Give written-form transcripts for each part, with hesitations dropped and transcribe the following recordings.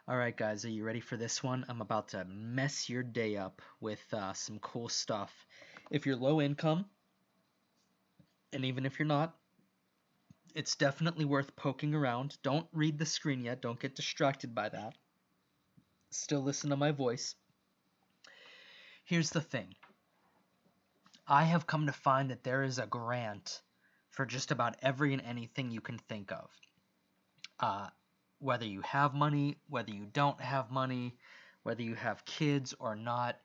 Alright guys, are you ready for this one? I'm about to mess your day up with some cool stuff. If you're low income, and even if you're not, it's definitely worth poking around. Don't read the screen yet, don't get distracted by that. Still listen to my voice. Here's the thing. I have come to find that there is a grant for just about every and anything you can think of. Uh, whether you have money, whether you don't have money, whether you have kids or not,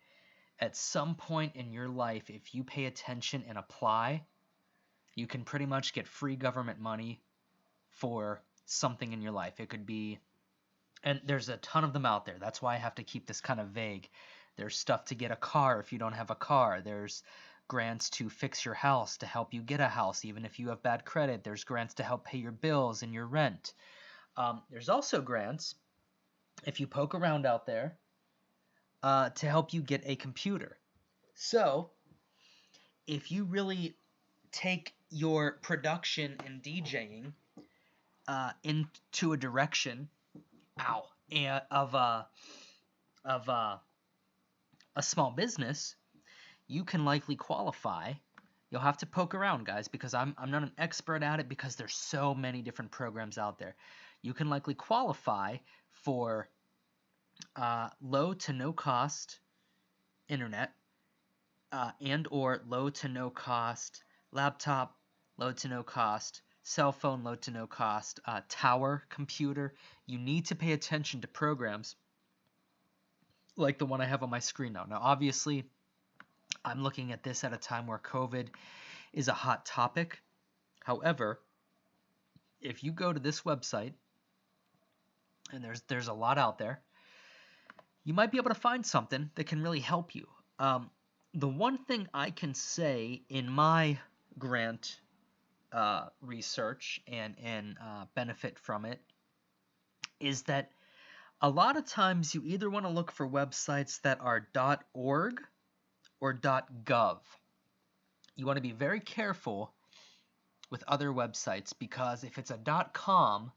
at some point in your life, if you pay attention and apply, you can pretty much get free government money for something in your life. It could be, and there's a ton of them out there. That's why I have to keep this kind of vague. There's stuff to get a car if you don't have a car. There's grants to fix your house to help you get a house, even if you have bad credit. There's grants to help pay your bills and your rent. There's also grants, if you poke around out there, to help you get a computer. So, if you really take your production and DJing into a direction, of a small business, you can likely qualify. You'll have to poke around, guys, because I'm not an expert at it because there's so many different programs out there. You can likely qualify for low to no cost internet and or low to no cost laptop, low to no cost cell phone, low to no cost tower computer. You need to pay attention to programs like the one I have on my screen now. Now, obviously, I'm looking at this at a time where COVID is a hot topic. However, if you go to this website, and there's a lot out there, you might be able to find something that can really help you. The one thing I can say in my grant research and benefit from it is that a lot of times you either want to look for websites that are .org or .gov. You want to be very careful with other websites because if it's a .com,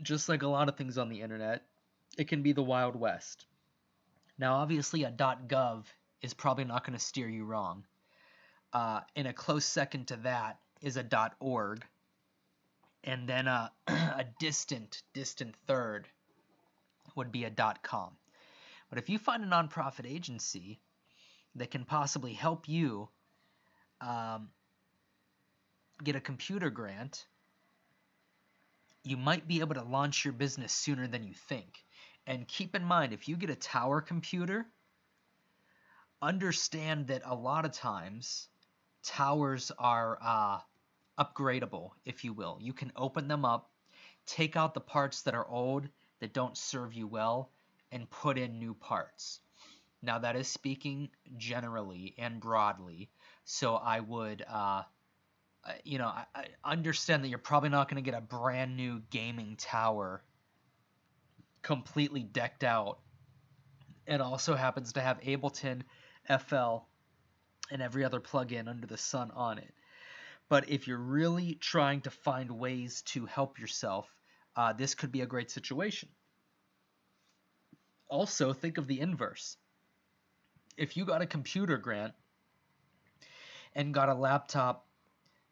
just like a lot of things on the internet, it can be the Wild West. Now, obviously, a .gov is probably not going to steer you wrong. And a close second to that is a .org, and then a distant third would be a .com. But if you find a nonprofit agency that can possibly help you get a computer grant, you might be able to launch your business sooner than you think. And keep in mind, if you get a tower computer, understand that a lot of times towers are upgradable, if you will. You can open them up, take out the parts that are old, that don't serve you well, and put in new parts. Now, that is speaking generally and broadly, so I would, I understand that you're probably not going to get a brand new gaming tower completely decked out and also happens to have Ableton, FL, and every other plugin under the sun on it. But if you're really trying to find ways to help yourself, this could be a great situation. Also, think of the inverse. If you got a computer grant and got a laptop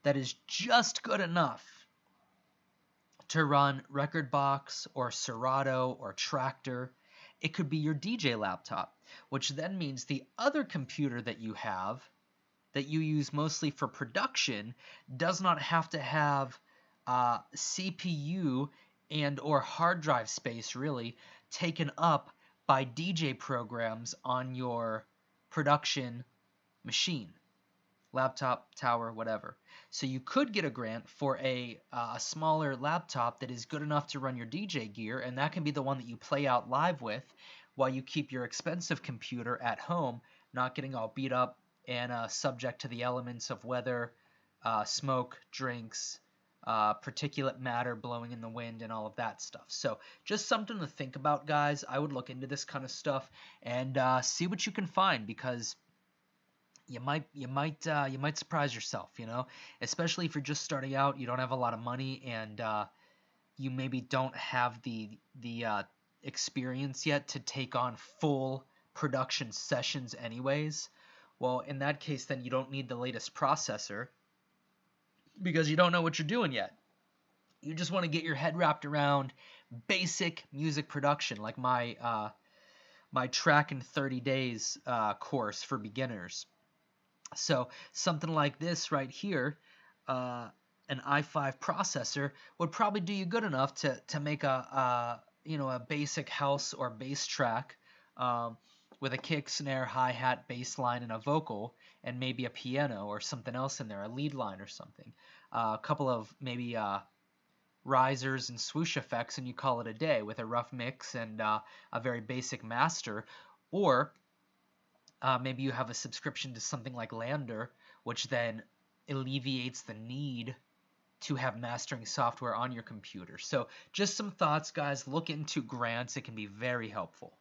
that is just good enough to run Rekordbox or Serato or Traktor, it could be your DJ laptop, which then means the other computer that you have that you use mostly for production does not have to have CPU and or hard drive space really taken up by DJ programs on your production machine, laptop, tower, whatever. So you could get a grant for a smaller laptop that is good enough to run your DJ gear, and that can be the one that you play out live with while you keep your expensive computer at home, not getting all beat up and subject to the elements of weather, smoke, drinks, particulate matter blowing in the wind, and all of that stuff. So just something to think about, guys. I would look into this kind of stuff and see what you can find, because you might surprise yourself, especially if you're just starting out, you don't have a lot of money, and you maybe don't have the experience yet to take on full production sessions anyways. Well, in that case, then you don't need the latest processor because you don't know what you're doing yet. You just want to get your head wrapped around basic music production, like my track in 30 days course for beginners. So something like this right here, an i5 processor would probably do you good enough to make a basic house or bass track, with a kick, snare, hi-hat, bass line, and a vocal, and maybe a piano or something else in there, a lead line or something. A couple of maybe risers and swoosh effects, and you call it a day with a rough mix and a very basic master. Or maybe you have a subscription to something like Lander, which then alleviates the need to have mastering software on your computer. So just some thoughts, guys. Look into grants. It can be very helpful.